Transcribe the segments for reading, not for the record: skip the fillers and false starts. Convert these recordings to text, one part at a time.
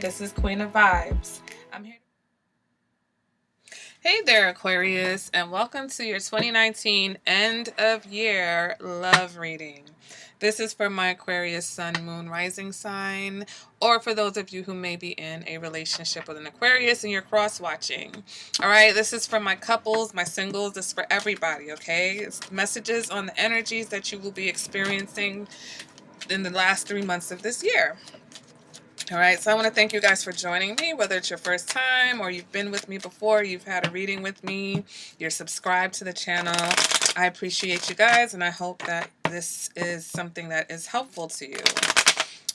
This is Queen of Vibes. I'm here. Hey there, Aquarius, and welcome to your 2019 end of year love reading. This is for my Aquarius Sun, Moon, Rising sign, or for those of you who may be in a relationship with an Aquarius and you're cross-watching. All right, this is for my couples, my singles, this is for everybody, okay? It's messages on the energies that you will be experiencing in the last 3 months of this year. All right, so I want to thank you guys for joining me, whether it's your first time or you've been with me before, you've had a reading with me, you're subscribed to the channel. I appreciate you guys, and I hope that this is something that is helpful to you.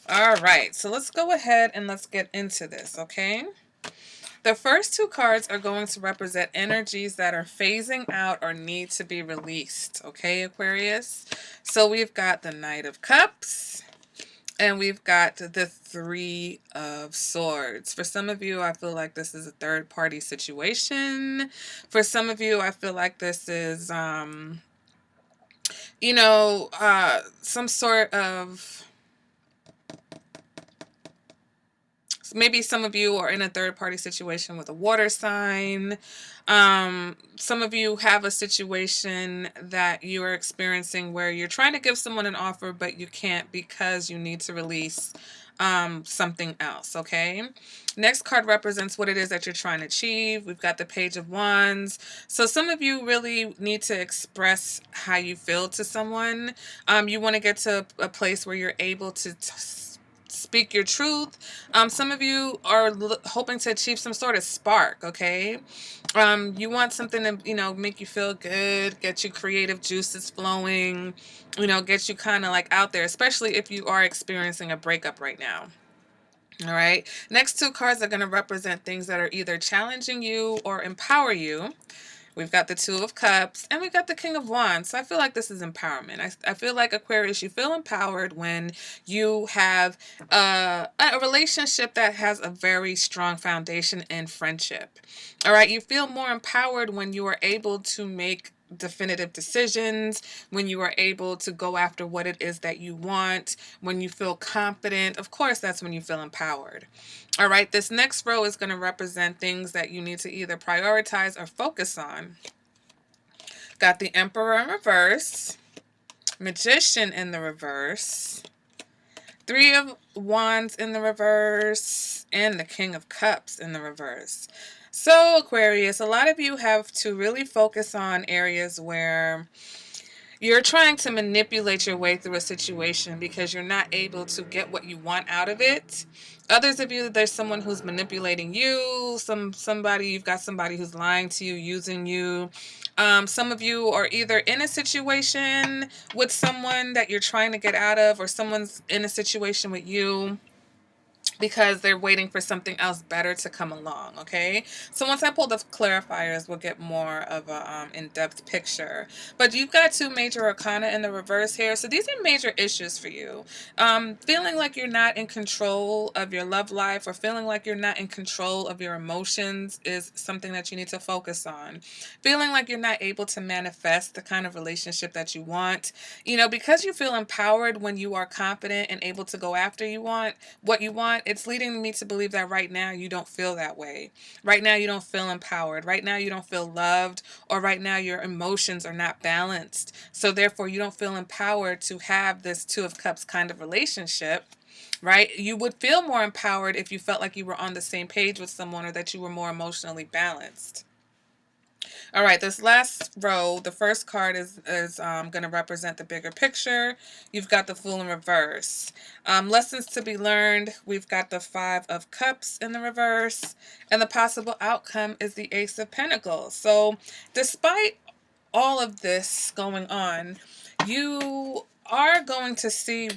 All right, so let's go ahead and let's get into this, okay? The first two cards are going to represent energies that are phasing out or need to be released, okay, Aquarius? So we've got the Knight of Cups, and we've got the Three of Swords. For some of you, I feel like this is a third-party situation. For some of you, I feel like this is, some sort of... Maybe some of you are in a third-party situation with a water sign. Some of you have a situation that you are experiencing where you're trying to give someone an offer, but you can't because you need to release something else, okay? Next card represents what it is that you're trying to achieve. We've got the Page of Wands. So some of you really need to express how you feel to someone. You want to get to a place where you're able to speak your truth. Some of you are hoping to achieve some sort of spark, okay? You want something to, make you feel good, get you creative juices flowing, get you kind of like out there, especially if you are experiencing a breakup right now. All right. Next two cards are going to represent things that are either challenging you or empower you. We've got the Two of Cups, and we've got the King of Wands. So I feel like this is empowerment. I feel like, Aquarius, you feel empowered when you have a relationship that has a very strong foundation in friendship. All right, you feel more empowered when you are able to make definitive decisions, when you are able to go after what it is that you want, when you feel confident. Of course, that's when you feel empowered. All right, this next row is going to represent things that you need to either prioritize or focus on. Got the Emperor in reverse, Magician in the reverse, Three of Wands in the reverse, and the King of Cups in the reverse. So, Aquarius, a lot of you have to really focus on areas where you're trying to manipulate your way through a situation because you're not able to get what you want out of it. Others of you, there's someone who's manipulating you, you've got somebody who's lying to you, using you. Some of you are either in a situation with someone that you're trying to get out of, or someone's in a situation with you because they're waiting for something else better to come along, okay? So once I pull the clarifiers, we'll get more of a in-depth picture. But you've got two major arcana in the reverse here, so these are major issues for you. Feeling like you're not in control of your love life, or feeling like you're not in control of your emotions, is something that you need to focus on. Feeling like you're not able to manifest the kind of relationship that you want, because you feel empowered when you are confident and able to go after what you want, it's leading me to believe that right now you don't feel that way. Right now you don't feel empowered. Right now you don't feel loved, or right now your emotions are not balanced. So therefore you don't feel empowered to have this Two of Cups kind of relationship, right? You would feel more empowered if you felt like you were on the same page with someone, or that you were more emotionally balanced. All right, this last row, the first card is going to represent the bigger picture. You've got the Fool in reverse. Lessons to be learned. We've got the Five of Cups in the reverse. And the possible outcome is the Ace of Pentacles. So despite all of this going on, you are going to see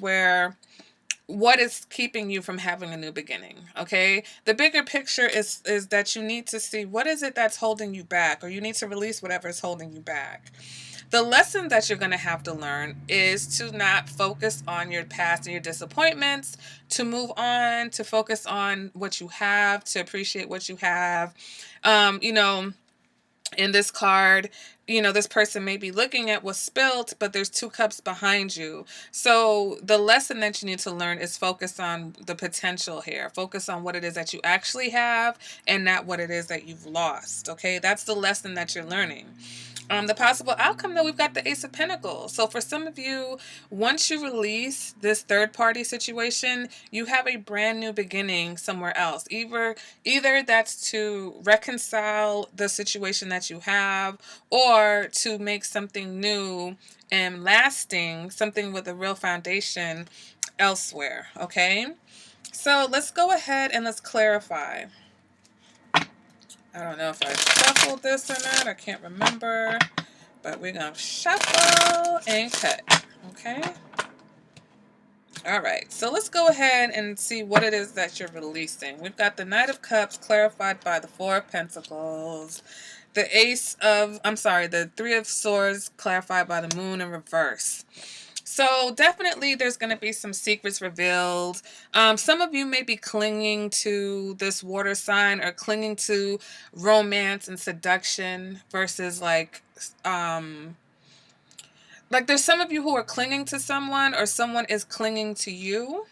what is keeping you from having a new beginning, okay? The bigger picture is that you need to see what is it that's holding you back, or you need to release whatever is holding you back. The lesson that you're going to have to learn is to not focus on your past and your disappointments, to move on, to focus on what you have, to appreciate what you have. In this card, this person may be looking at what's spilt, but there's 2 cups behind you. So the lesson that you need to learn is focus on the potential here. Focus on what it is that you actually have and not what it is that you've lost. Okay, that's the lesson that you're learning. The possible outcome, though, we've got the Ace of Pentacles. So for some of you, once you release this third party situation, you have a brand new beginning somewhere else. Either that's to reconcile the situation that you have, or to make something new and lasting, something with a real foundation elsewhere. Okay, so let's go ahead and let's clarify. I don't know if I shuffled this or not. I can't remember. But we're going to shuffle and cut. Okay? All right. So let's go ahead and see what it is that you're releasing. We've got the Knight of Cups clarified by the Four of Pentacles. The Three of Swords clarified by the Moon in reverse. So definitely there's going to be some secrets revealed. Some of you may be clinging to this water sign, or clinging to romance and seduction versus there's some of you who are clinging to someone, or someone is clinging to you.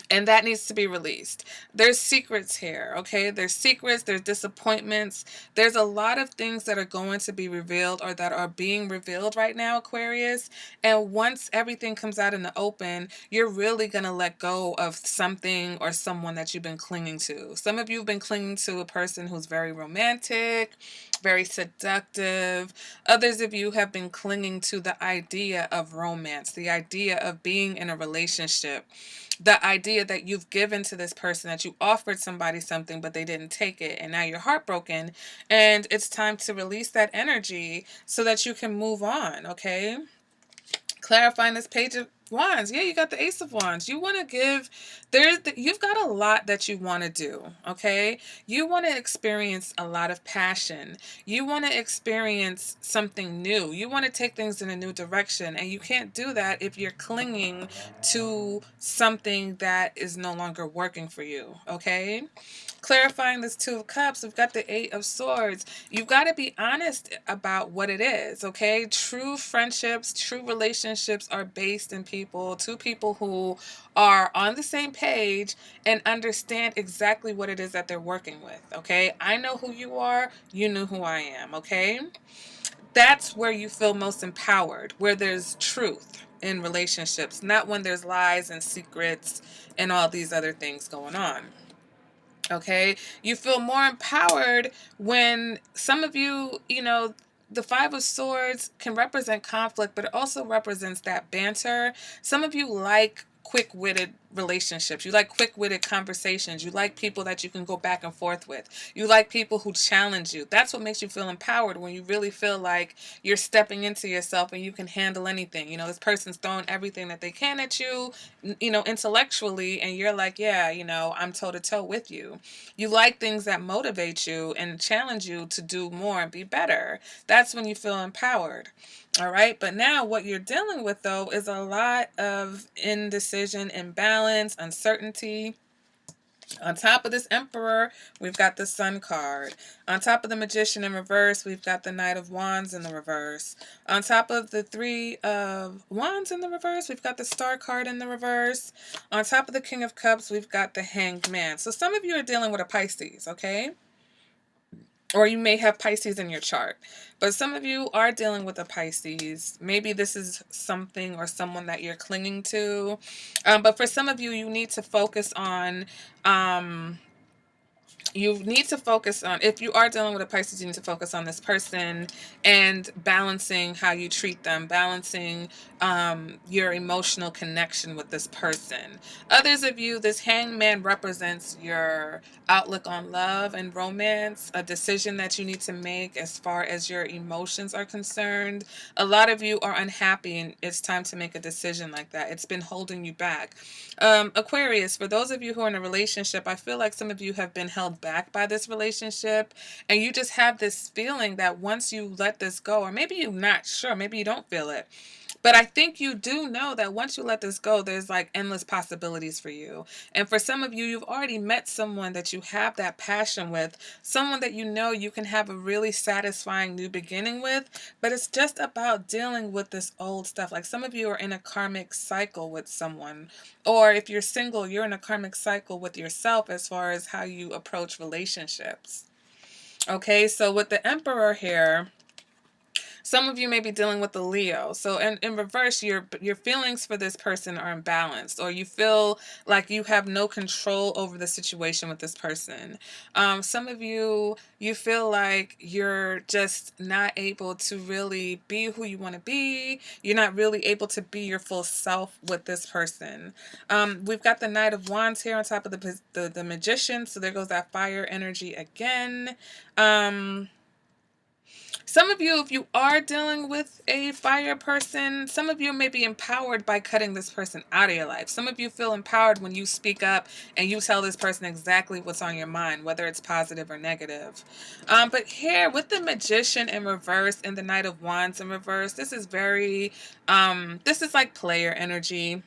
And that needs to be released. There's secrets here, okay? There's secrets, there's disappointments. There's a lot of things that are going to be revealed, or that are being revealed right now, Aquarius. And once everything comes out in the open, you're really going to let go of something or someone that you've been clinging to. Some of you have been clinging to a person who's very romantic, very seductive. Others of you have been clinging to the idea of romance, the idea of being in a relationship. The idea that you've given to this person, that you offered somebody something, but they didn't take it. And now you're heartbroken. And it's time to release that energy so that you can move on, okay? Clarifying this Page of Wands. Yeah, you got the Ace of Wands. You want to give, you've got a lot that you want to do, okay? You want to experience a lot of passion. You want to experience something new. You want to take things in a new direction, and you can't do that if you're clinging to something that is no longer working for you, okay? Clarifying this Two of Cups, we've got the Eight of Swords. You've got to be honest about what it is, okay? True friendships, true relationships are based in two people who are on the same page and understand exactly what it is that they're working with, okay? I know who you are, you know who I am, okay? That's where you feel most empowered, where there's truth in relationships, not when there's lies and secrets and all these other things going on. Okay, you feel more empowered when some of you, the Five of Swords can represent conflict, but it also represents that banter. Some of you like quick-witted relationships. You like quick-witted conversations. You like people that you can go back and forth with. You like people who challenge you. That's what makes you feel empowered, when you really feel like you're stepping into yourself and you can handle anything. This person's throwing everything that they can at you, intellectually, and you're like, yeah, I'm toe-to-toe with you. You like things that motivate you and challenge you to do more and be better. That's when you feel empowered. All right. But now what you're dealing with, though, is a lot of indecision, imbalance, uncertainty. On top of this Emperor, we've got the Sun card. On top of the Magician in reverse, we've got the Knight of Wands in the reverse. On top of the Three of Wands in the reverse, we've got the Star card in the reverse. On top of the King of Cups, we've got the Hanged Man. So some of you are dealing with a Pisces, okay? Or you may have Pisces in your chart. But some of you are dealing with a Pisces. Maybe this is something or someone that you're clinging to. But for some of you, you need to focus on... if you are dealing with a Pisces, you need to focus on this person and balancing how you treat them, balancing your emotional connection with this person. Others of you, this Hangman represents your outlook on love and romance, a decision that you need to make as far as your emotions are concerned. A lot of you are unhappy, and it's time to make a decision like that. It's been holding you back. Aquarius, for those of you who are in a relationship, I feel like some of you have been held back by this relationship, and you just have this feeling that once you let this go, or maybe you're not sure, maybe you don't feel it, But I think you do know that once you let this go, there's like endless possibilities for you. And for some of you, you've already met someone that you have that passion with, someone that you know you can have a really satisfying new beginning with, but it's just about dealing with this old stuff. Like some of you are in a karmic cycle with someone, or if you're single, you're in a karmic cycle with yourself as far as how you approach relationships. Okay, so with the Emperor here, some of you may be dealing with the Leo. So in reverse, your feelings for this person are imbalanced, or you feel like you have no control over the situation with this person. Some of you, you feel like you're just not able to really be who you want to be. You're not really able to be your full self with this person. We've got the Knight of Wands here on top of the Magician. So there goes that fire energy again. Some of you, if you are dealing with a fire person, some of you may be empowered by cutting this person out of your life. Some of you feel empowered when you speak up and you tell this person exactly what's on your mind, whether it's positive or negative. But here with the Magician in reverse and the Knight of Wands in reverse, this is very, this is like player energy.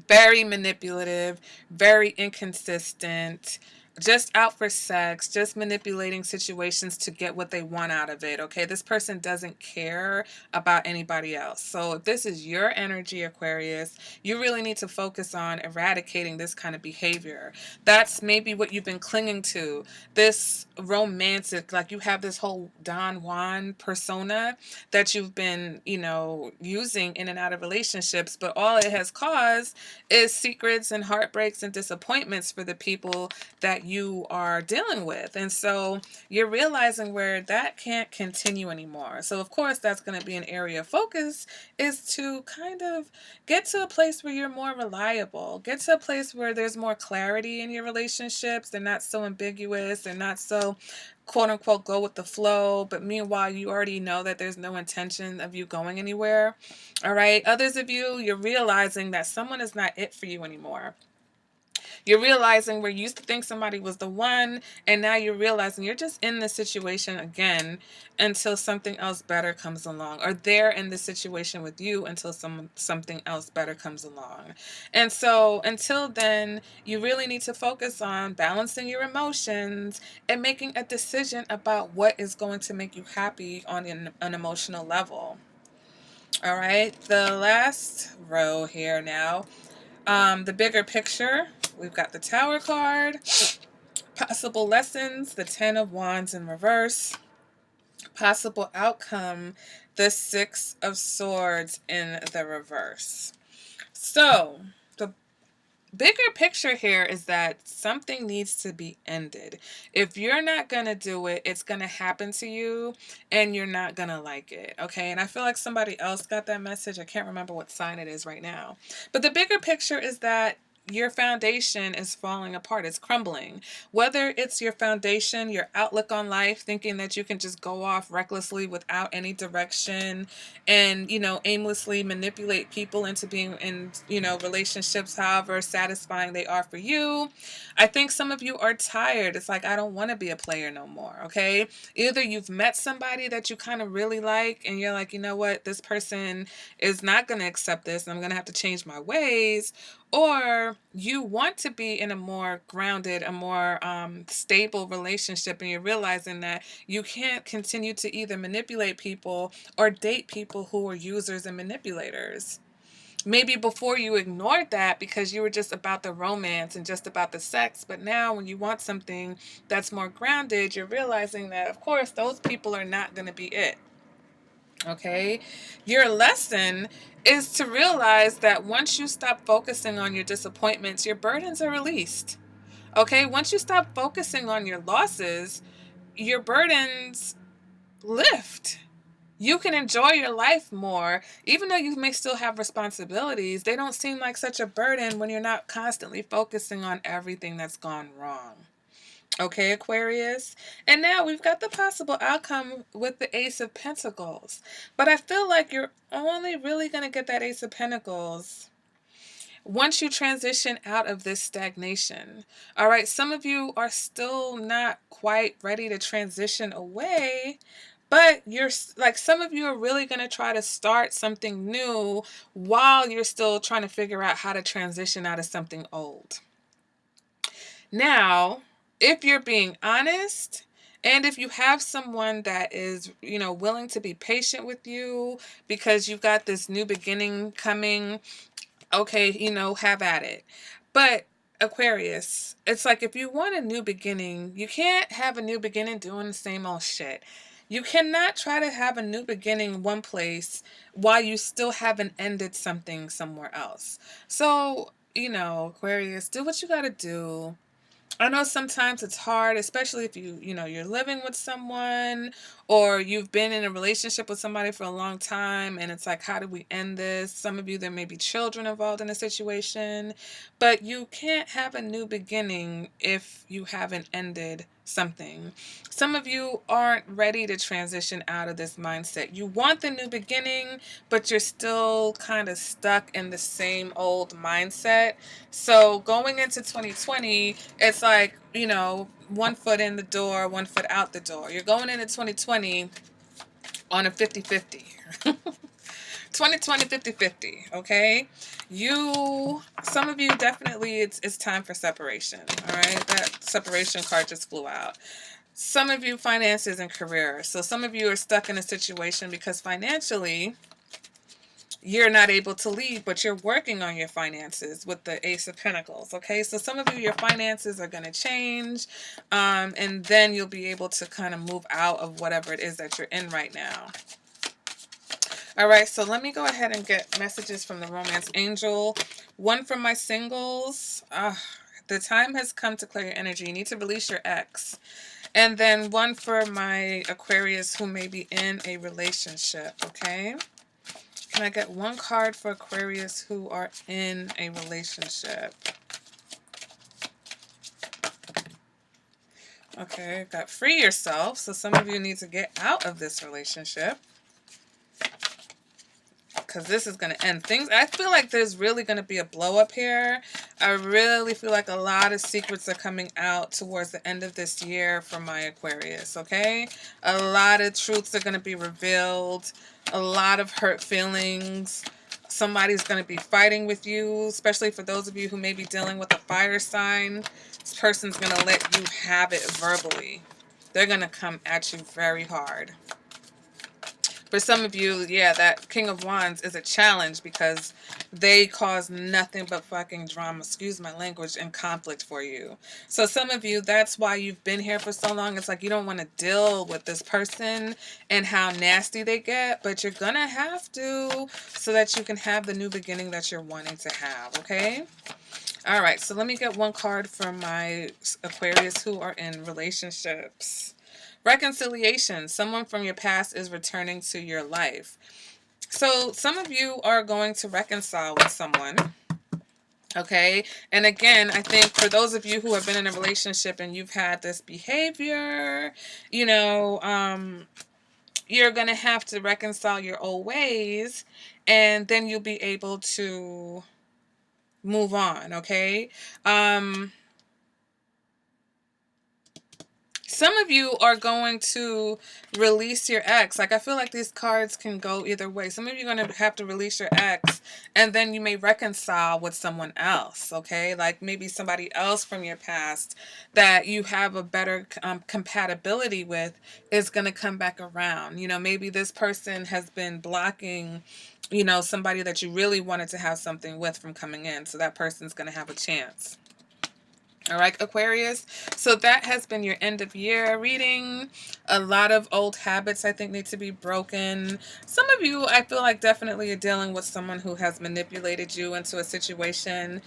Very manipulative, very inconsistent, just out for sex, just manipulating situations to get what they want out of it. Okay, this person doesn't care about anybody else. So if this is your energy, Aquarius, you really need to focus on eradicating this kind of behavior. That's maybe what you've been clinging to, this romantic, like you have this whole Don Juan persona that you've been, using in and out of relationships, but all it has caused is secrets and heartbreaks and disappointments for the people that you are dealing with. And so you're realizing where that can't continue anymore. So of course that's going to be an area of focus, is to kind of get to a place where you're more reliable, get to a place where there's more clarity in your relationships. They're not so ambiguous, they're not so quote unquote go with the flow, but meanwhile you already know that there's no intention of you going anywhere. All right, others of you, you're realizing that someone is not it for you anymore. You're realizing where you used to think somebody was the one, and now you're realizing you're just in this situation again until something else better comes along, or they're in this situation with you until something else better comes along. And so until then, you really need to focus on balancing your emotions and making a decision about what is going to make you happy on an emotional level. All right, the last row here now. The bigger picture, we've got the Tower card, possible lessons, the Ten of Wands in reverse, possible outcome, the Six of Swords in the reverse. So, the bigger picture here is that something needs to be ended. If you're not going to do it, it's going to happen to you and you're not going to like it. Okay. And I feel like somebody else got that message. I can't remember what sign it is right now. But the bigger picture is that your foundation is falling apart. It's crumbling. Whether it's your foundation, your outlook on life, thinking that you can just go off recklessly without any direction and, aimlessly manipulate people into being in, relationships, however satisfying they are for you. I think some of you are tired. It's like, I don't want to be a player no more. Okay. Either you've met somebody that you kind of really like and you're like, you know what, this person is not going to accept this and I'm going to have to change my ways. Or you want to be in a more grounded, a more stable relationship, and you're realizing that you can't continue to either manipulate people or date people who are users and manipulators. Maybe before you ignored that because you were just about the romance and just about the sex, but now when you want something that's more grounded, you're realizing that, of course, those people are not going to be it. Okay, your lesson is to realize that once you stop focusing on your disappointments, your burdens are released. Okay, once you stop focusing on your losses, your burdens lift. You can enjoy your life more, even though you may still have responsibilities. They don't seem like such a burden when you're not constantly focusing on everything that's gone wrong. Okay, Aquarius. And now we've got the possible outcome with the Ace of Pentacles. But I feel like you're only really going to get that Ace of Pentacles once you transition out of this stagnation. All right, some of you are still not quite ready to transition away, But you're like, some of you are really going to try to start something new while you're still trying to figure out how to transition out of something old. Now, if you're being honest, and if you have someone that is, willing to be patient with you because you've got this new beginning coming, okay, have at it. But Aquarius, it's like, if you want a new beginning, you can't have a new beginning doing the same old shit. You cannot try to have a new beginning one place while you still haven't ended something somewhere else. So, Aquarius, do what you got to do. I know sometimes it's hard, especially if you're living with someone, or you've been in a relationship with somebody for a long time, and it's like, how do we end this? Some of you, there may be children involved in a situation, but you can't have a new beginning if you haven't ended something. Some of you aren't ready to transition out of this mindset. You want the new beginning, but you're still kind of stuck in the same old mindset. So going into 2020, it's like, one foot in the door, one foot out the door. You're going into 2020 on a 50-50. 2020 50-50, okay? Some of you, definitely, it's time for separation, all right? That separation card just flew out. Some of you, finances and career. So some of you are stuck in a situation because financially you're not able to leave, but you're working on your finances with the Ace of Pentacles, okay? So some of you, your finances are going to change, and then you'll be able to kind of move out of whatever it is that you're in right now. All right, so let me go ahead and get messages from the Romance Angel. One from my singles. The time has come to clear your energy. You need to release your ex. And then one for my Aquarius who may be in a relationship, okay? Can I get one card for Aquarius who are in a relationship? Okay, got free yourself. So some of you need to get out of this relationship, because this is going to end things. I feel like there's really going to be a blow up here. I really feel like a lot of secrets are coming out towards the end of this year for my Aquarius, okay? A lot of truths are going to be revealed. A lot of hurt feelings. Somebody's going to be fighting with you, especially for those of you who may be dealing with a fire sign. This person's going to let you have it verbally. They're going to come at you very hard. For some of you, yeah, that King of Wands is a challenge because they cause nothing but fucking drama, excuse my language, and conflict for you. So some of you, that's why you've been here for so long. It's like you don't want to deal with this person and how nasty they get, but you're going to have to, so that you can have the new beginning that you're wanting to have, okay? All right, so let me get one card from my Aquarius who are in relationships. Reconciliation. Someone from your past is returning to your life. So some of you are going to reconcile with someone. Okay. And again, I think for those of you who have been in a relationship and you've had this behavior, you're going to have to reconcile your old ways, and then you'll be able to move on. Okay. Some of you are going to release your ex. Like, I feel like these cards can go either way. Some of you are going to have to release your ex, and then you may reconcile with someone else, okay? Like maybe somebody else from your past that you have a better compatibility with is going to come back around. Maybe this person has been blocking, somebody that you really wanted to have something with from coming in. So that person's going to have a chance. All right, Aquarius. So that has been your end of year reading. A lot of old habits, I think, need to be broken. Some of you, I feel like, definitely are dealing with someone who has manipulated you into a situation.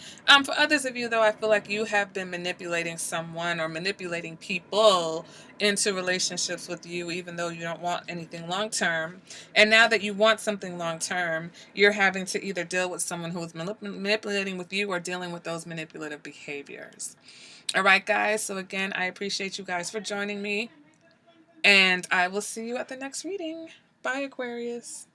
For others of you, though, I feel like you have been manipulating someone or manipulating people into relationships with you, even though you don't want anything long term. And now that you want something long term, you're having to either deal with someone who is manipulating with you or dealing with those manipulative behaviors. All right, guys. So again, I appreciate you guys for joining me, and I will see you at the next reading. Bye, Aquarius.